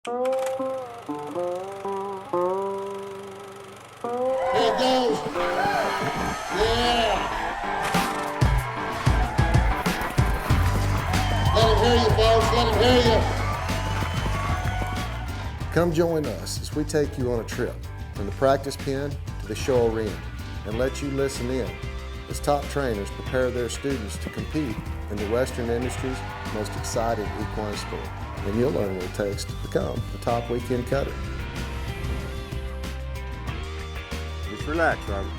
There it goes. Yeah. Let him hear you, folks. Let him hear you. Come join us as we take you on a trip from the practice pen to the show arena and let you listen in as top trainers prepare their students to compete in the Western industry's most exciting equine sport. And you'll learn what it takes to become a top weekend cutter. Just relax, Robert.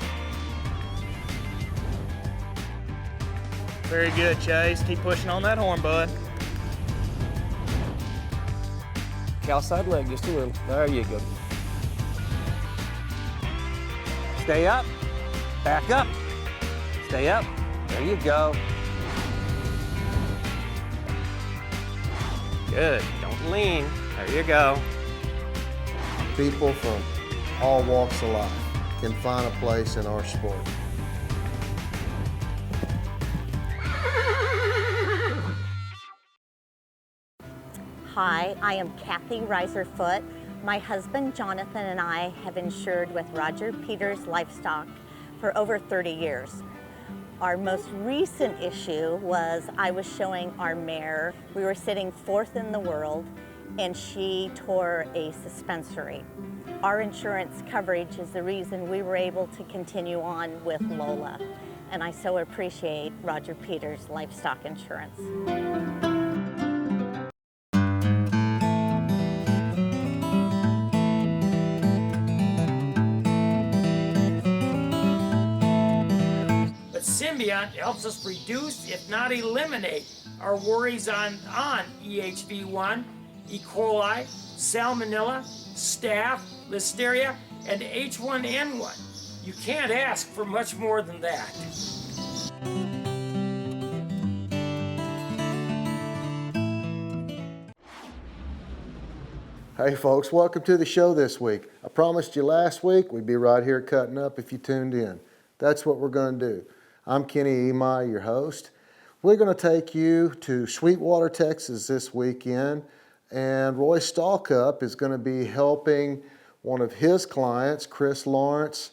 Very good, Chase. Keep pushing on that horn, bud. Outside leg just a little. There you go. Stay up. Back up. Stay up. There you go. Good. Don't lean. There you go. People from all walks of life can find a place in our sport. Hi, I am Kathy Reiserfoot. My husband Jonathan and I have insured with Roger Peters Livestock for over 30 years. Our most recent issue was I was showing our mare. We were sitting fourth in the world and she tore a suspensory. Our insurance coverage is the reason we were able to continue on with Lola. And I so appreciate Roger Peters Livestock Insurance. Symbiont helps us reduce, if not eliminate, our worries on EHV1, E. coli, Salmonella, Staph, Listeria, and H1N1. You can't ask for much more than that. Hey folks, welcome to the show this week. I promised you last week we'd be right here cutting up if you tuned in. That's what we're going to do. I'm Kenny Emai, your host. We're going to take you to Sweetwater, Texas this weekend, and Roy Stalkup is going to be helping one of his clients, Chris Lawrence,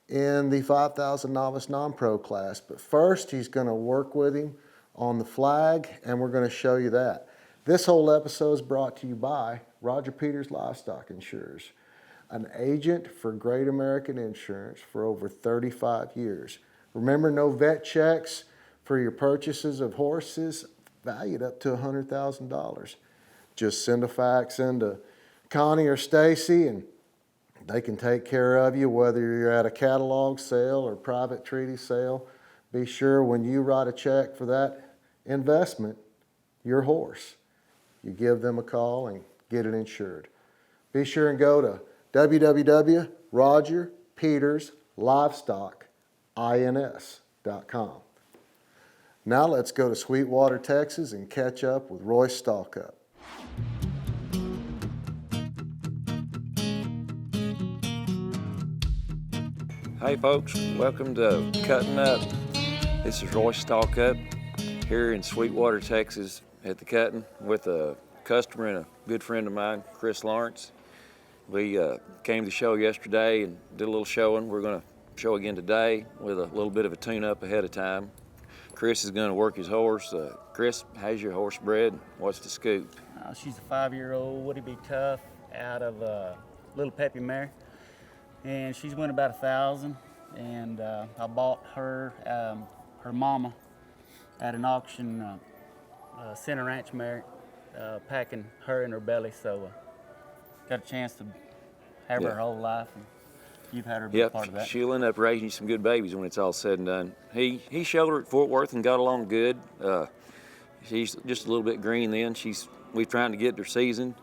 in the 5,000 novice non-pro class. But first, he's going to work with him on the flag, and we're going to show you that. This whole episode is brought to you by Roger Peters Livestock Insurers, an agent for Great American Insurance for over 35 years. Remember, no vet checks for your purchases of horses valued up to $100,000. Just send a fax into Connie or Stacy and they can take care of you, whether you're at a catalog sale or private treaty sale. Be sure when you write a check for that investment, your horse, you give them a call and get it insured. Be sure and go to www.rogerpeterslivestockins.com. Now let's go to Sweetwater, Texas and catch up with Roy Stalkup. Hey folks, welcome to Cuttin' Up. This is Roy Stalkup here in Sweetwater, Texas at the Cuttin with a customer and a good friend of mine, Chris Lawrence. We came to the show yesterday and did a little showing. We're going to show again today with a little bit of a tune-up ahead of time. Chris is going to work his horse. Chris, how's your horse bred? What's the scoop? She's a 5-year-old Woody Be Tough out of Little Peppy Mare. And she's won about 1,000. And I bought her, her mama at an auction, Center Ranch mare, packing her in her belly. So got a chance to have her whole life. And you've had her be part of that. She'll end up raising you some good babies when it's all said and done. He showed her at Fort Worth and got along good. She's just a little bit green then. We're trying to get her seasoned,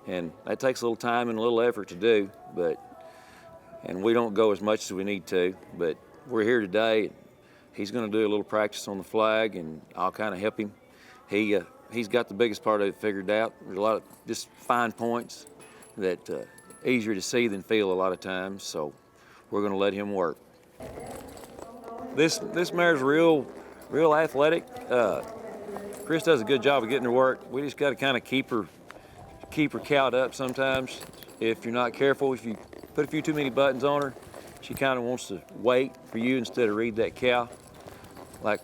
and that takes a little time and a little effort to do, and we don't go as much as we need to, but we're here today. He's going to do a little practice on the flag, and I'll kind of help him. He's got the biggest part of it figured out. There's a lot of just fine points that easier to see than feel a lot of times, so we're going to let him work. This mare's real athletic. Chris does a good job of getting her work. We just got to kind of keep her keep her cowed up sometimes. If you're not careful, if you put a few too many buttons on her, she kind of wants to wait for you instead of read that cow. Like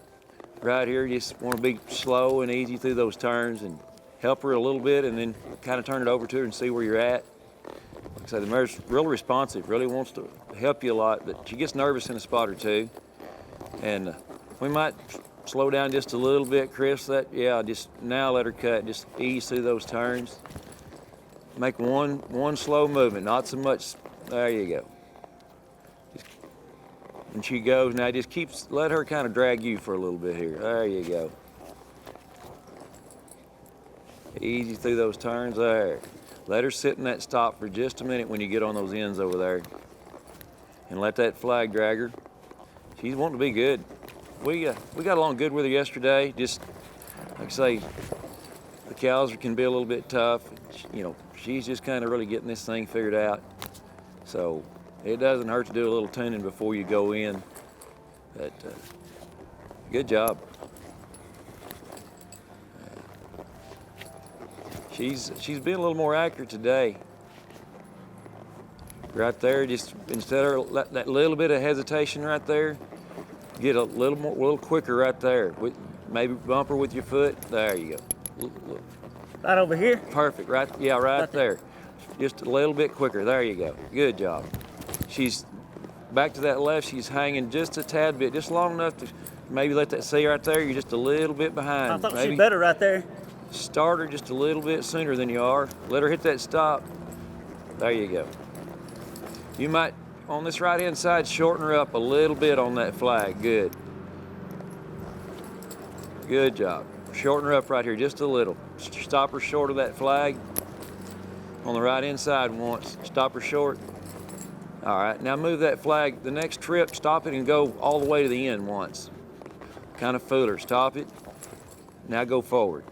right here, you just want to be slow and easy through those turns and help her a little bit and then kind of turn it over to her and see where you're at. Like I said, the mare's real responsive, really wants to help you a lot, but she gets nervous in a spot or two. And we might slow down just a little bit, Chris. Just now let her cut, just ease through those turns. Make one slow movement, not so much. There you go. And she goes, now just let her kind of drag you for a little bit here. There you go. Easy through those turns there. Let her sit in that stop for just a minute when you get on those ends over there. And let that flag drag her. She's wanting to be good. We got along good with her yesterday. Just, like I say, the cows can be a little bit tough. You know, she's just kind of really getting this thing figured out. So it doesn't hurt to do a little tuning before you go in. But good job. She's been a little more accurate today. Right there, just instead of that little bit of hesitation right there, get a little quicker right there. Maybe bump her with your foot. There you go. Right over here? Perfect, right there. Just a little bit quicker, there you go. Good job. She's back to that left, she's hanging just a tad bit, just long enough to maybe let that see right there, you're just a little bit behind. I thought maybe she's better right there. Start her just a little bit sooner than you are. Let her hit that stop. There you go. You might, on this right-hand side, shorten her up a little bit on that flag. Good. Good job. Shorten her up right here just a little. Stop her short of that flag. On the right-hand side once. Stop her short. All right, now move that flag. The next trip, stop it and go all the way to the end once. Kind of fool her. Stop it. Now go forward.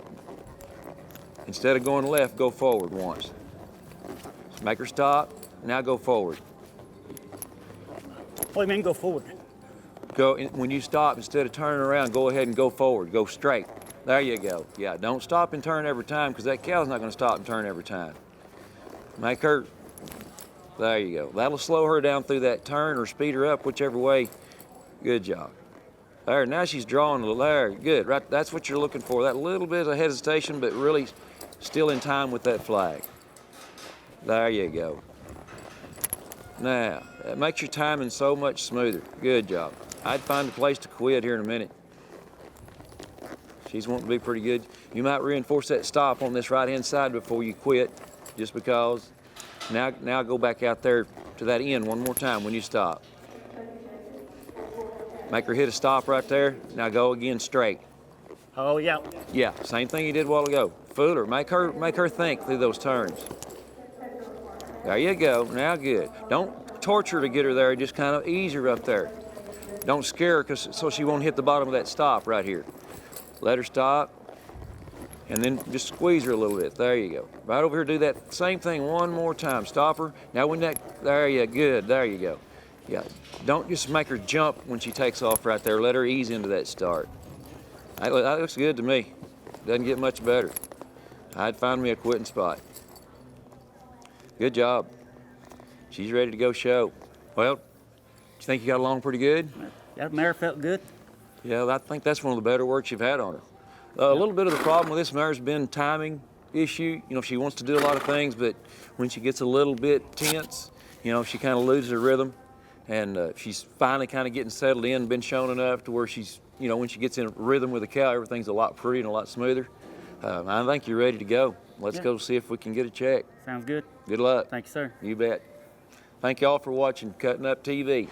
Instead of going left, go forward once. Make her stop. Now go forward. What do you mean go forward? When you stop, instead of turning around, go ahead and go forward. Go straight. There you go. Yeah, don't stop and turn every time because that cow's not going to stop and turn every time. Make her, there you go. That'll slow her down through that turn or speed her up, whichever way. Good job. There, now she's drawing a little there. Good, right, that's what you're looking for. That little bit of hesitation, but really still in time with that flag. There you go. Now, that makes your timing so much smoother. Good job. I'd find a place to quit here in a minute. She's wanting to be pretty good. You might reinforce that stop on this right-hand side before you quit, just because. Now go back out there to that end one more time when you stop. Make her hit a stop right there. Now go again straight. Oh, yeah. Yeah, same thing you did a while ago. Fool her. Make her think through those turns. There you go. Now good. Don't torture to get her there. Just kind of ease her up there. Don't scare her so she won't hit the bottom of that stop right here. Let her stop. And then just squeeze her a little bit. There you go. Right over here, do that same thing one more time. Stop her. Now when there you go. Good. There you go. Yeah. Don't just make her jump when she takes off right there. Let her ease into that start. That looks good to me. Doesn't get much better. I'd find me a quitting spot. Good job. She's ready to go show. Well, do you think you got along pretty good? That mare felt good. Yeah, I think that's one of the better works you've had on her. A little bit of the problem with this mare's been timing issue. You know, she wants to do a lot of things, but when she gets a little bit tense, you know, she kind of loses her rhythm. And she's finally kind of getting settled in, been shown enough to where she's, you know, when she gets in rhythm with the cow, everything's a lot prettier and a lot smoother. I think you're ready to go. Let's go see if we can get a check. Sounds good. Good luck. Thank you, sir. You bet. Thank y'all for watching Cuttin Up TV.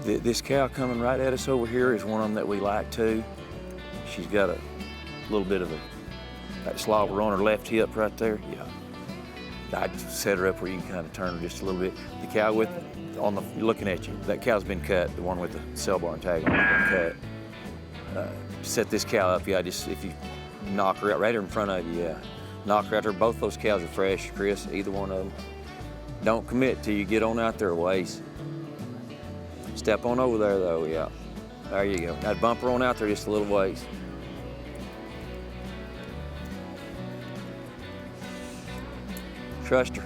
This cow coming right at us over here is one of them that we like too. She's got a little bit of that slobber on her left hip right there. Yeah. I'd set her up where you can kind of turn her just a little bit. The cow looking at you, that cow's been cut. The one with the cell barn tag on it has been cut. Set this cow up, yeah, just if you knock her out right here in front of you, yeah. Knock her out there. Both those cows are fresh, Chris, either one of them. Don't commit till you get on out there a ways. Step on over there though, yeah. There you go. Now bump her on out there just a little ways. Trust her.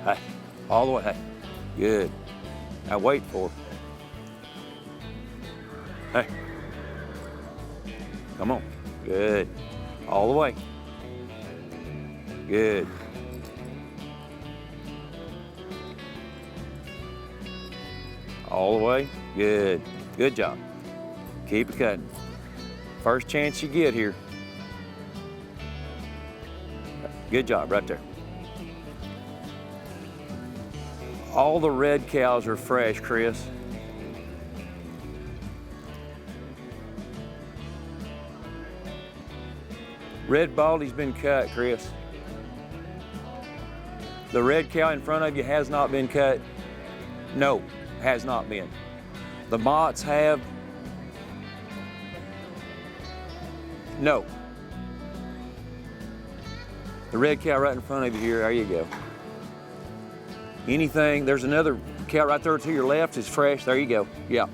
Hey, all the way. Hey, good. Now wait for her. Hey, come on. Good. All the way. Good. All the way. Good. Good job. Keep it cutting. First chance you get here. Good job right there. All the red cows are fresh, Chris. Red baldy's been cut, Chris. The red cow in front of you has not been cut. No, has not been. The motts have. No. The red cow right in front of you here, there you go. Anything, there's another cow right there to your left is fresh, there you go. Yeah,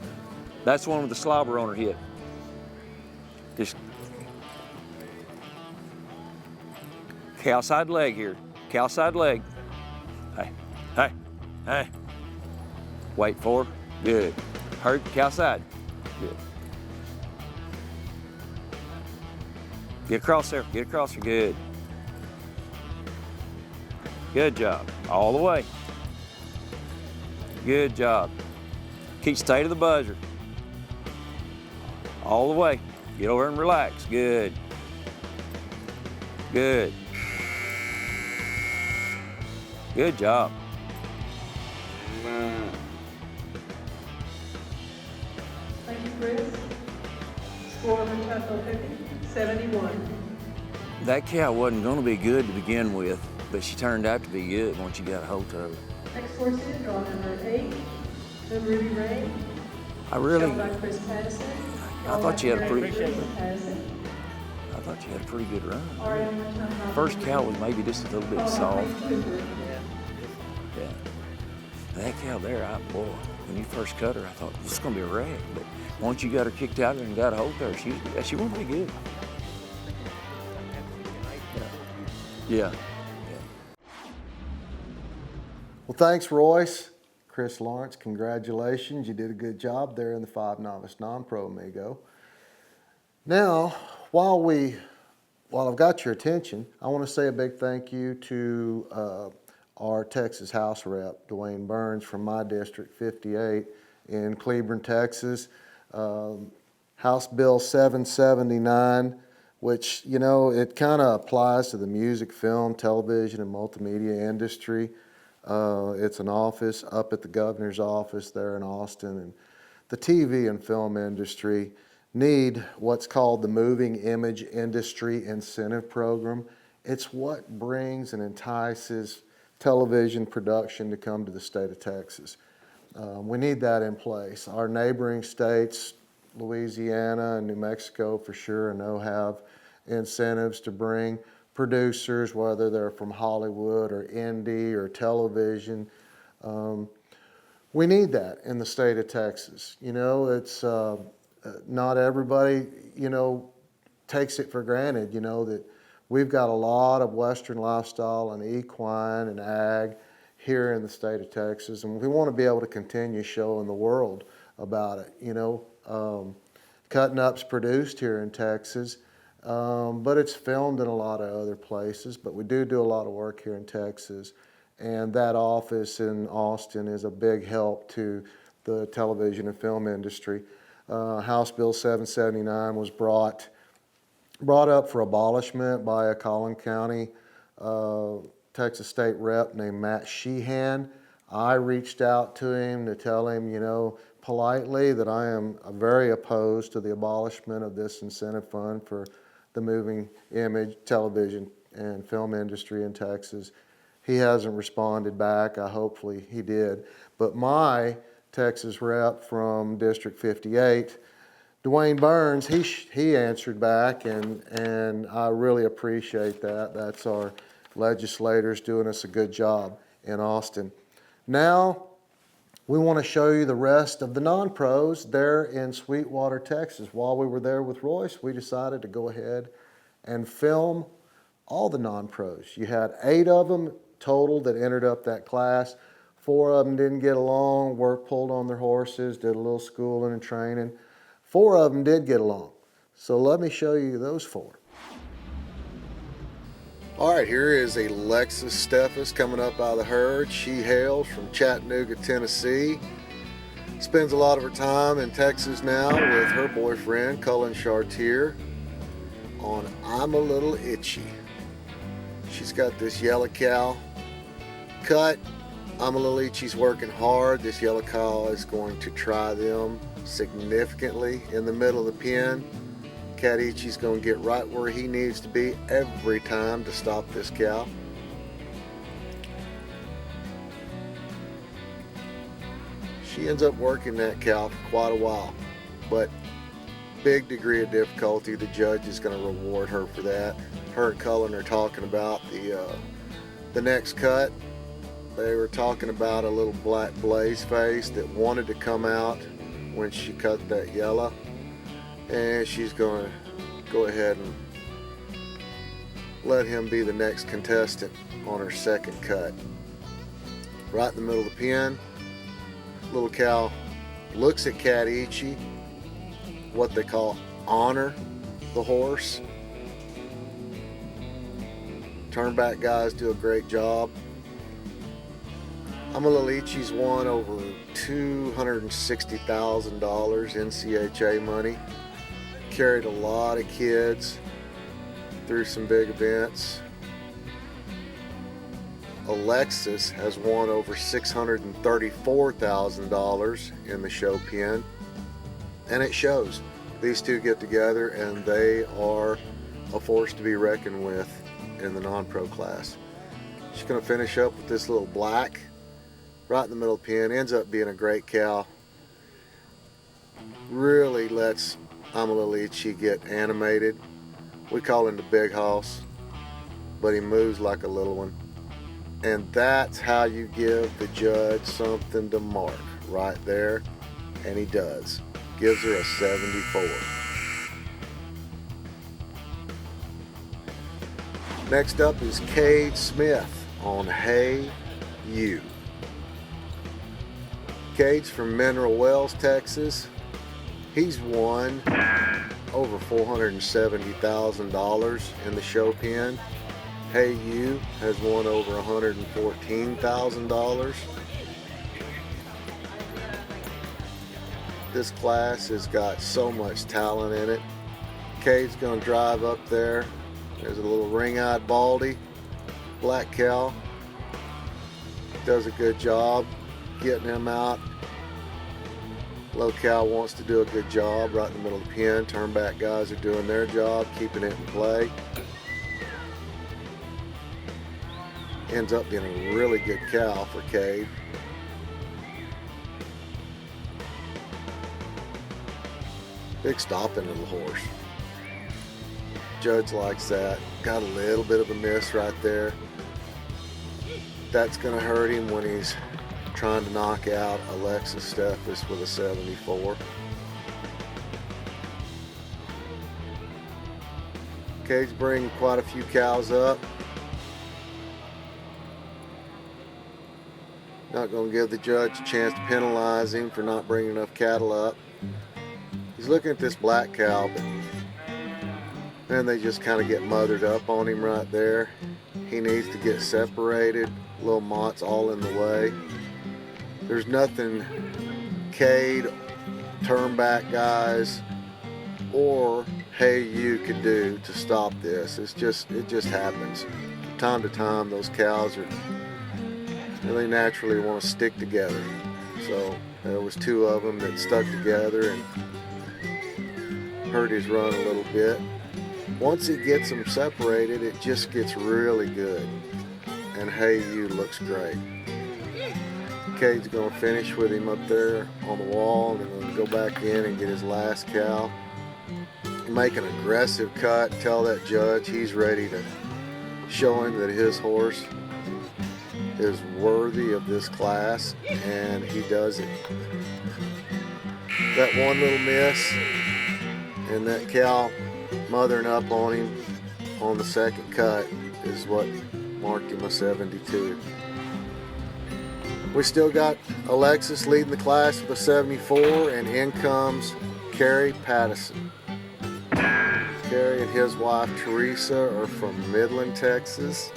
that's the one with the slobber on her head. Just cow side leg here, cow side leg. Hey, hey, hey. Wait for her, good. Hurt, cow side, good. Get across there, good. Good job, all the way. Good job. Keep stay to the buzzer. All the way. Get over and relax. Good. Good. Good job. Thank you, Chris. Score of the Cuttin Up 50, 71. That cow wasn't going to be good to begin with, but she turned out to be good once you got a hold of her. Next horse is draw number 8, the Ruby Ray. I really, Showed by Chris Patterson. I thought you had a pretty, Patterson. I thought you had a pretty good run. RM First cow was maybe just a little bit soft. Cooper. Yeah. That cow there, boy, when you first cut her, I thought this is going to be a wreck. But once you got her kicked out there and got a hold of her, she won't be good. Yeah. Well, thanks, Royce. Chris Lawrence, congratulations. You did a good job there in the 5 Novice Non-Pro, amigo. Now, while I've got your attention, I want to say a big thank you to our Texas House Rep, Dwayne Burns, from my District 58 in Cleburne, Texas. House Bill 779, which, you know, it kind of applies to the music, film, television, and multimedia industry. It's an office up at the governor's office there in Austin, and the TV and film industry need what's called the Moving Image Industry Incentive Program. It's what brings and entices television production to come to the state of Texas. We need that in place. Our neighboring states, Louisiana and New Mexico for sure, I know have incentives to bring producers, whether they're from Hollywood or indie or television. We need that in the state of Texas. You know, it's not everybody, you know, takes it for granted, you know, that we've got a lot of Western lifestyle and equine and ag here in the state of Texas, and we want to be able to continue showing the world about it. You know, Cuttin Up's produced here in Texas. But it's filmed in a lot of other places, but we do a lot of work here in Texas, and that office in Austin is a big help to the television and film industry. House Bill 779 was brought up for abolishment by a Collin County, Texas state rep named Matt Sheehan. I reached out to him to tell him, you know, politely that I am very opposed to the abolishment of this incentive fund for the moving image, television, and film industry in Texas. He hasn't responded back. Hopefully he did. But my Texas rep from District 58, Dwayne Burns, he answered back, and I really appreciate that. That's our legislators doing us a good job in Austin. Now, we want to show you the rest of the non-pros there in Sweetwater, Texas. While we were there with Royce, we decided to go ahead and film all the non-pros. You had 8 of them total that entered up that class. 4 of them didn't get along, work pulled on their horses, did a little schooling and training. 4 of them did get along. So let me show you those 4. All right, here is Alexis Steffes coming up out of the herd. She hails from Chattanooga, Tennessee. Spends a lot of her time in Texas now with her boyfriend, Cullen Chartier, on I'm a Little Itchy. She's got this yellow cow cut. I'm a Little Itchy's working hard. This yellow cow is going to try them significantly in the middle of the pen. Cat Itchy's going to get right where he needs to be every time to stop this cow. She ends up working that cow for quite a while, but big degree of difficulty. The judge is going to reward her for that. Her and Cullen are talking about the next cut. They were talking about a little black blaze face that wanted to come out when she cut that yellow, and she's going to go ahead and let him be the next contestant on her second cut. Right in the middle of the pen, little cow looks at Cat Itchy, what they call honor the horse. Turnback guys do a great job. I'm a Little Itchy's won over $260,000 NCHA money. Carried a lot of kids through some big events. Alexis has won over $634,000 in the show pen, and it shows. These two get together and they are a force to be reckoned with in the non-pro class. She's going to finish up with this little black right in the middle of the pen. Ends up being a great cow. Really lets I'm a Little Itchy get animated. We call him the big hoss, but he moves like a little one. And that's how you give the judge something to mark right there, and he does. Gives her a 74. Next up is Cade Smith on Hey You. Cade's from Mineral Wells, Texas. He's won over $470,000 in the show pen. Hey You has won over $114,000. This class has got so much talent in it. Cade's gonna drive up there. There's a little ring-eyed baldy, black cow. Does a good job getting him out. Low cow wants to do a good job right in the middle of the pen. Turnback guys are doing their job, keeping it in play. Ends up being a really good cow for Cade. Big stopping little horse. Judge likes that. Got a little bit of a miss right there. That's going to hurt him when he's trying to knock out Alexis Steffes with a 74. Cade's bringing quite a few cows up. Not going to give the judge a chance to penalize him for not bringing enough cattle up. He's looking at this black cow, but then they just kind of get mothered up on him right there. He needs to get separated. Little mott's all in the way. There's nothing Cade, Turnback guys, or Hey You could do to stop this. It just happens. From time to time, those cows are really naturally want to stick together. So there was 2 of them that stuck together and hurt his run a little bit. Once it gets them separated, it just gets really good. And Hey You looks great. Cade's going to finish with him up there on the wall, and then go back in and get his last cow. Make an aggressive cut, tell that judge he's ready to show him that his horse is worthy of this class, and he does it. That one little miss and that cow mothering up on him on the second cut is what marked him a 72. We still got Alexis leading the class with a 74, and in comes Kerry Pattison. Kerry and his wife Teresa are from Midland, Texas.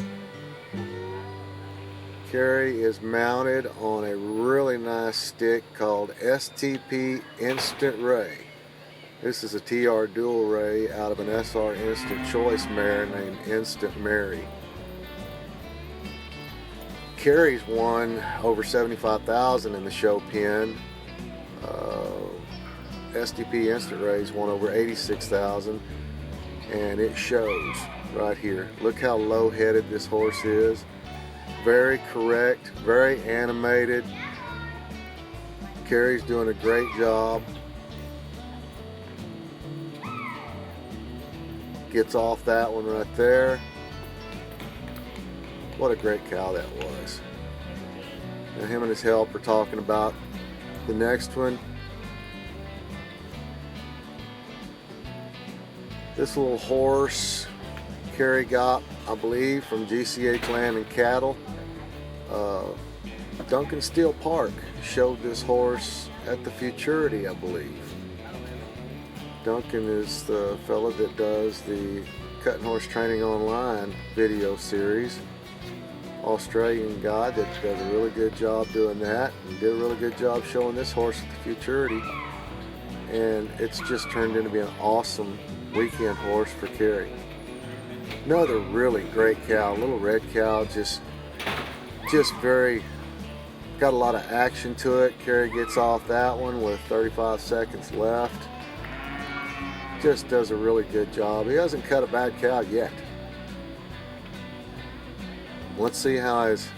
Kerry is mounted on a really nice stick called STP Instant Ray. This is a TR dual ray out of an SR Instant Choice mare named Instant Mary. Kerry's won over 75,000 in the show pen. STP Instant Ray's won over 86,000, and it shows right here. Look how low-headed this horse is. Very correct, very animated. Kerry's doing a great job. Gets off that one right there. What a great cow that was. Now him and his help are talking about the next one. This little horse Kerry got, I believe, from GCH Land and Cattle. Duncan Steele Park showed this horse at the Futurity, I believe. Duncan is the fellow that does the Cutting Horse Training Online video series. Australian guy that does a really good job doing that, and did a really good job showing this horse at the Futurity. And it's just turned into be an awesome weekend horse for Kerry. Another really great cow, little red cow, just very, got a lot of action to it. Kerry gets off that one with 35 seconds left. Just does a really good job. He hasn't cut a bad cow yet. Let's see how his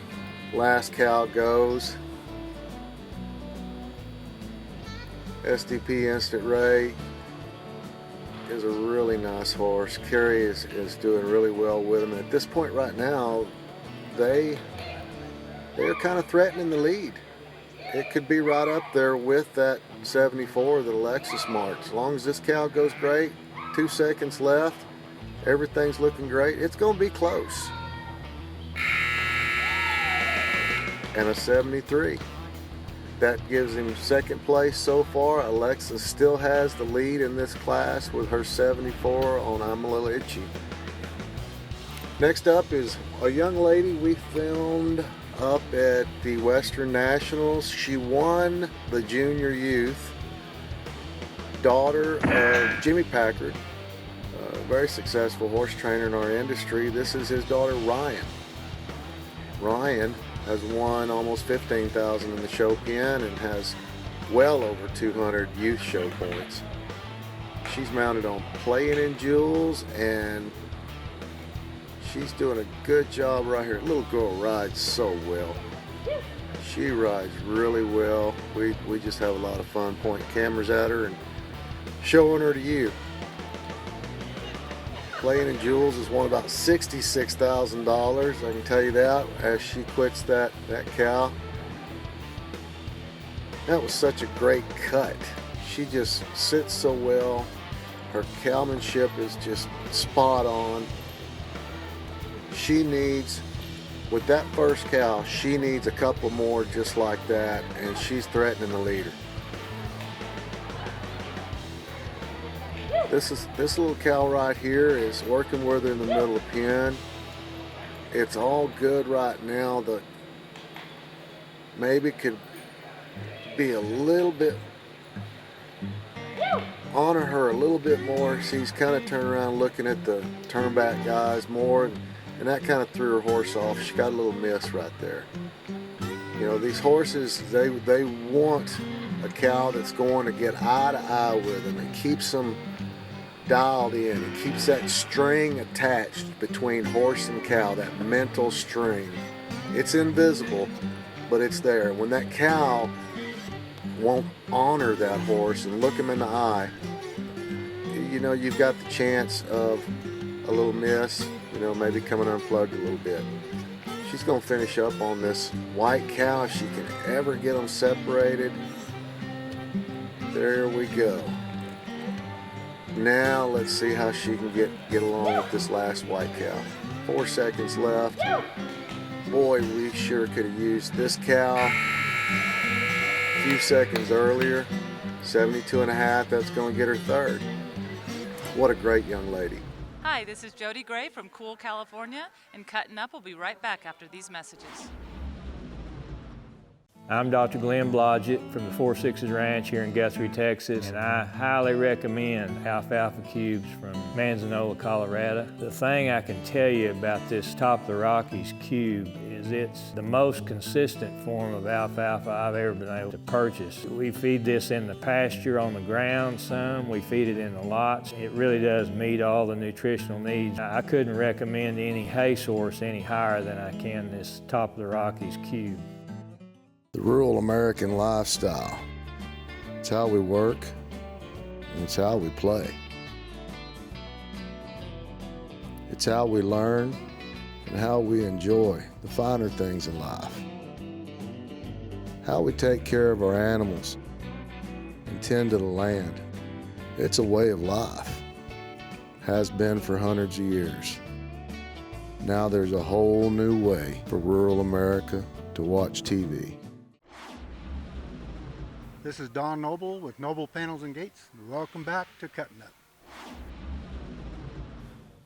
last cow goes. STP Instant Ray is a really nice horse. Kerry is doing really well with him. And at this point right now, they're kind of threatening the lead. It could be right up there with that 74 that Alexis marked. As long as this cow goes great, 2 seconds left, everything's looking great. It's going to be close. And a 73. That gives him second place so far. Alexis still has the lead in this class with her 74 on I'm a Little Itchy. Next up is a young lady we filmed up at the Western Nationals. She won the junior youth, daughter of Jimmy Packard, a very successful horse trainer in our industry. This is his daughter Ryan. Ryan has won almost 15,000 in the show pen and has well over 200 youth show points. She's mounted on Playing in Jewels, and she's doing a good job right here. Little girl rides so well. She rides really well. We just have a lot of fun pointing cameras at her and showing her to you. Playing in Jewels has won about $66,000, I can tell you that, as she quits that cow. That was such a great cut. She just sits so well. Her cowmanship is just spot on. She needs, with that first cow, she needs a couple more just like that, and she's threatening the leader. This little cow right here is working with her in the middle of the pen. It's all good right now. The maybe could be a little bit, honor her a little bit more. She's kind of turned around looking at the turn back guys more, and that kind of threw her horse off. She got a little miss right there. You know, these horses, they want a cow that's going to get eye to eye with them and keeps them dialed in. It keeps that string attached between horse and cow, that mental string. It's invisible, but it's there. When that cow won't honor that horse and look him in the eye, you know, you've got the chance of a little miss, you know, maybe coming unplugged a little bit. She's going to finish up on this white cow if she can ever get them separated. There we go. Now let's see how she can get along with this last white cow. 4 seconds left. Boy, we sure could have used this cow a few seconds earlier. 72.5, that's going to get her third. What a great young lady. Hi, this is Jody Gray from Cool, California, and Cuttin' Up will be right back after these messages. I'm Dr. Glenn Blodgett from the Four Sixes Ranch here in Guthrie, Texas, and I highly recommend Alfalfa Cubes from Manzanola, Colorado. The thing I can tell you about this Top of the Rockies cube is it's the most consistent form of alfalfa I've ever been able to purchase. We feed this in the pasture on the ground some, we feed it in the lots. It really does meet all the nutritional needs. I couldn't recommend any hay source any higher than I can this Top of the Rockies cube. The rural American lifestyle. It's how we work, and it's how we play. It's how we learn and how we enjoy the finer things in life. How we take care of our animals and tend to the land. It's a way of life. Has been for hundreds of years. Now there's a whole new way for rural America to watch TV. This is Don Noble with Noble Panels and Gates. Welcome back to Cuttin' Up.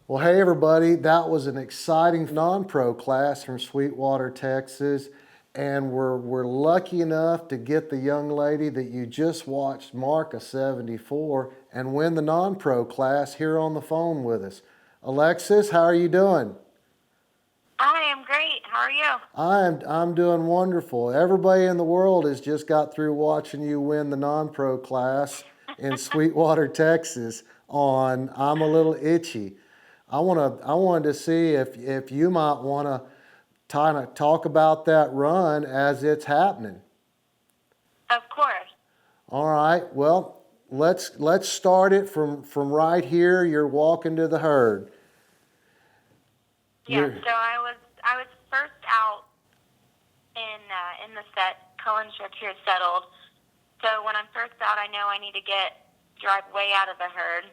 Well, hey everybody, that was an exciting non-pro class from Sweetwater, Texas, and we're lucky enough to get the young lady that you just watched mark a 74 and win the non-pro class here on the phone with us. Alexis, how are you doing? I am great. How are you? I'm doing wonderful. Everybody in the world has just got through watching you win the non-pro class in Sweetwater, Texas on I'm a Little Itchy. I wanted to see if you might want to kind of talk about that run as it's happening. Of course. All right. Well, let's start it from right here. You're walking to the herd. Yeah. So I was first out in the set. Cullen Shakir settled. So when I'm first out, I know I need to drive way out of the herd,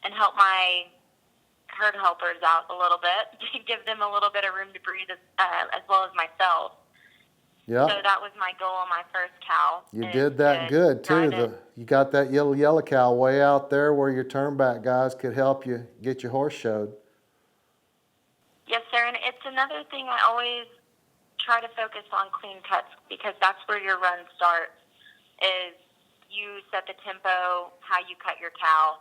and help my herd helpers out a little bit to give them a little bit of room to breathe, as well as myself. Yeah. So that was my goal on my first cow. You did that good too. You got that yellow cow way out there where your turnback guys could help you get your horse showed. Yes, sir, and it's another thing I always try to focus on clean cuts, because that's where your run starts, is you set the tempo, how you cut your cow.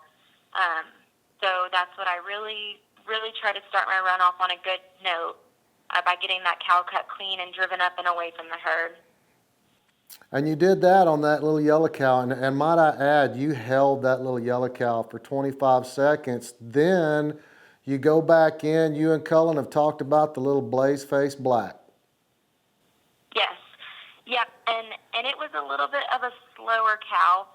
So that's what I really, really try to start my run off on a good note, by getting that cow cut clean and driven up and away from the herd. And you did that on that little yellow cow, and might I add, you held that little yellow cow for 25 seconds, then you go back in. You and Cullen have talked about the little blaze face black. Yes. Yep. And it was a little bit of a slower cow.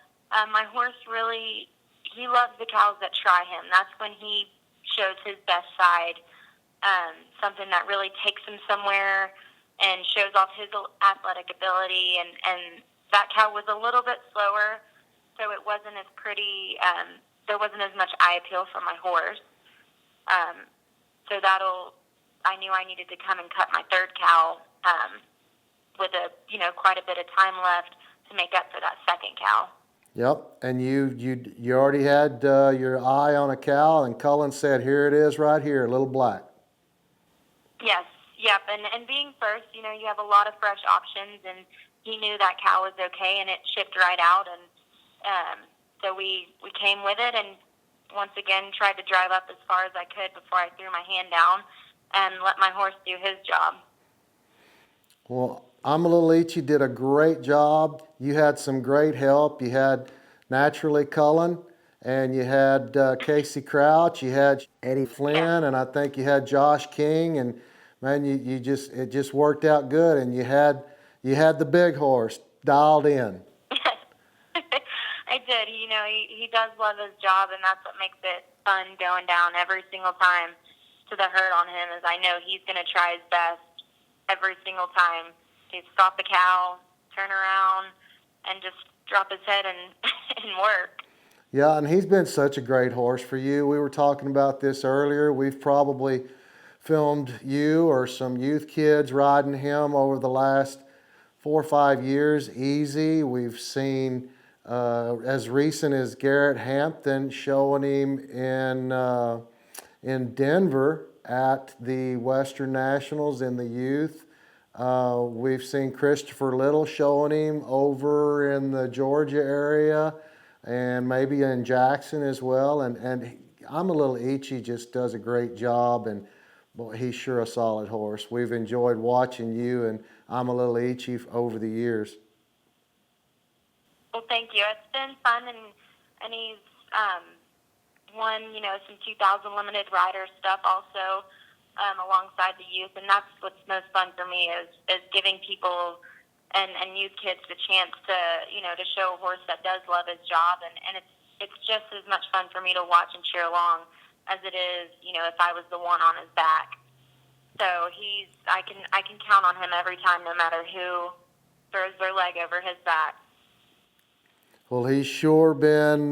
My horse really, he loves the cows that try him. That's when he shows his best side. Something that really takes him somewhere and shows off his athletic ability. And that cow was a little bit slower, so it wasn't as pretty. There wasn't as much eye appeal for my horse. So I knew I needed to come and cut my third cow, with quite a bit of time left to make up for that second cow. Yep, and you already had your eye on a cow, and Cullen said, here it is right here, a little black. Yes, yep, and being first, you have a lot of fresh options, and he knew that cow was okay, and it shipped right out, and so we came with it, and once again tried to drive up as far as I could before I threw my hand down and let my horse do his job. Well, I'm a Little Itchy did a great job. You had some great help. You had naturally Cullen, and you had Casey Crouch, you had Eddie Flynn, and I think you had Josh King, and man, it just worked out good, and you had the big horse dialed in. I did. He does love his job, and that's what makes it fun going down every single time to the herd on him, is I know he's going to try his best every single time to stop the cow, turn around, and just drop his head and work. Yeah, and he's been such a great horse for you. We were talking about this earlier. We've probably filmed you or some youth kids riding him over the last 4 or 5 years, easy. We've seen as recent as Garrett Hampton showing him in Denver at the Western Nationals in the youth. We've seen Christopher Little showing him over in the Georgia area and maybe in Jackson as well. And I'm a little Ichi just does a great job, and boy, he's sure a solid horse. We've enjoyed watching you and I'm a little Ichi over the years. Well, thank you. It's been fun, and he's won, some 2000 limited rider stuff also alongside the youth, and that's what's most fun for me is giving people and youth kids the chance to, to show a horse that does love his job, and it's just as much fun for me to watch and cheer along as it is, if I was the one on his back. So I can count on him every time, no matter who throws their leg over his back. Well, he's sure been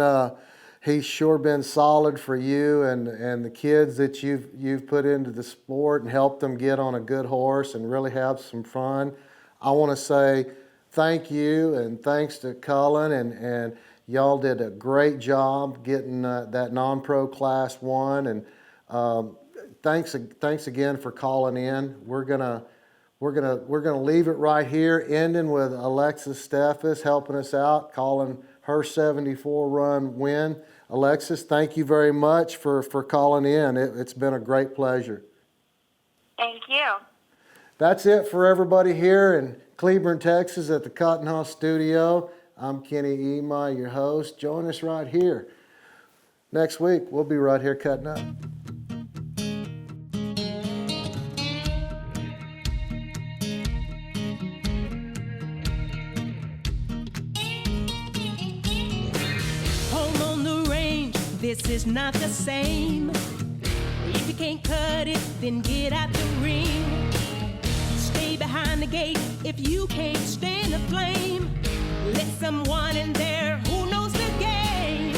solid for you and the kids that you've put into the sport and helped them get on a good horse and really have some fun. I want to say thank you and thanks to Cullen and y'all did a great job getting that non-pro Class 1, and thanks again for calling in. We're gonna leave it right here, ending with Alexis Steffes helping us out, calling her 74-run win. Alexis, thank you very much for calling in. It's been a great pleasure. Thank you. That's it for everybody here in Cleburne, Texas at the Cotton House Studio. I'm Kenny Ema, your host. Join us right here. Next week, we'll be right here cutting up. This is not the same. If you can't cut it, then get out the ring. Stay behind the gate if you can't stand the flame. Let someone in there who knows the game.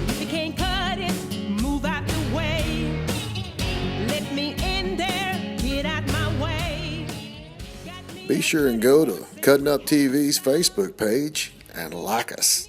If you can't cut it, move out the way. Let me in there, get out my way. Be sure and go to Cuttin Up TV's Facebook page and like us.